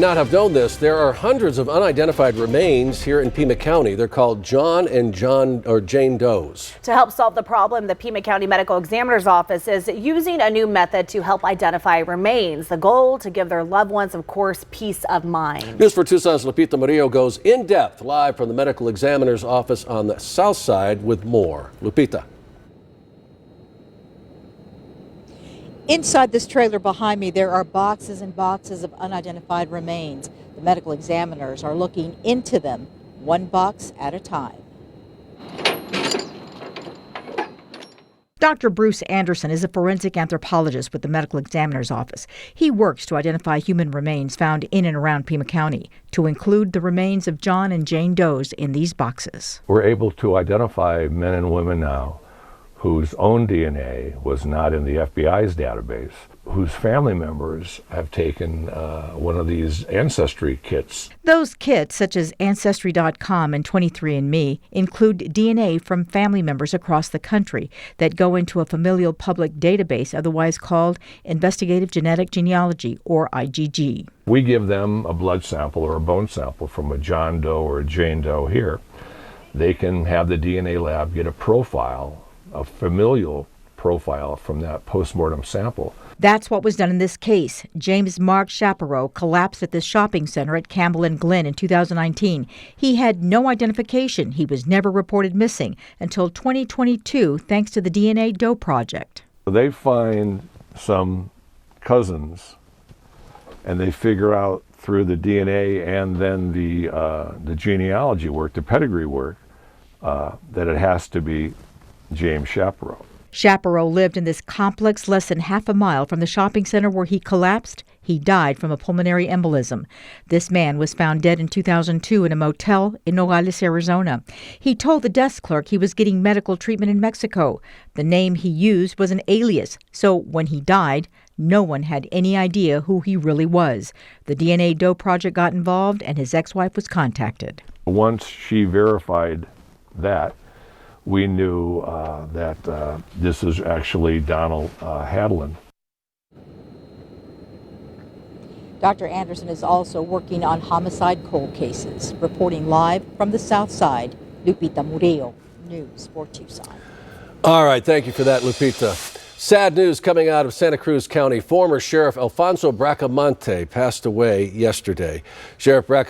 Not have known this, there are hundreds of unidentified remains here in Pima County. They're called Jane Does. To help solve the problem, the Pima County Medical Examiner's office is using a new method to help identify remains. The goal, to give their loved ones, of course, peace of mind. News for Tucson's Lupita Murillo goes in depth live from the Medical Examiner's office on the south side with more. Lupita. Inside this trailer behind me, there are boxes and boxes of unidentified remains. The medical examiners are looking into them, one box at a time. Dr. Bruce Anderson is a forensic anthropologist with the Medical Examiner's Office. He works to identify human remains found in and around Pima County, to include the remains of John and Jane Does in these boxes. We're able to identify men and women now whose own DNA was not in the FBI's database, whose family members have taken one of these ancestry kits. Those kits, such as Ancestry.com and 23andMe, include DNA from family members across the country that go into a familial public database, otherwise called Investigative Genetic Genealogy, or IgG. We give them a blood sample or a bone sample from a John Doe or a Jane Doe here. They can have the DNA lab get a profile, a familial profile from that postmortem sample. That's what was done in this case. James Mark Chaparro collapsed at this shopping center at Campbell and Glen in 2019. He had no identification. He was never reported missing until 2022, thanks to the DNA Doe Project. They find some cousins, and they figure out through the DNA and then the genealogy work, the pedigree work, that it has to be James Chaparro. Chaparro lived in this complex less than half a mile from the shopping center where he collapsed. He died from a pulmonary embolism. This man was found dead in 2002 in a motel in Nogales, Arizona. He told the desk clerk he was getting medical treatment in Mexico. The name he used was an alias, so when he died, no one had any idea who he really was. The DNA Doe Project got involved, and his ex-wife was contacted. Once she verified that, we knew that this is actually Donald Hadlin. Dr. Anderson is also working on homicide cold cases. Reporting live from the south side, Lupita Murillo, News for Tucson. All right, thank you for that, Lupita. Sad news coming out of Santa Cruz County. Former Sheriff Alfonso Bracamonte passed away yesterday. Sheriff Bracamonte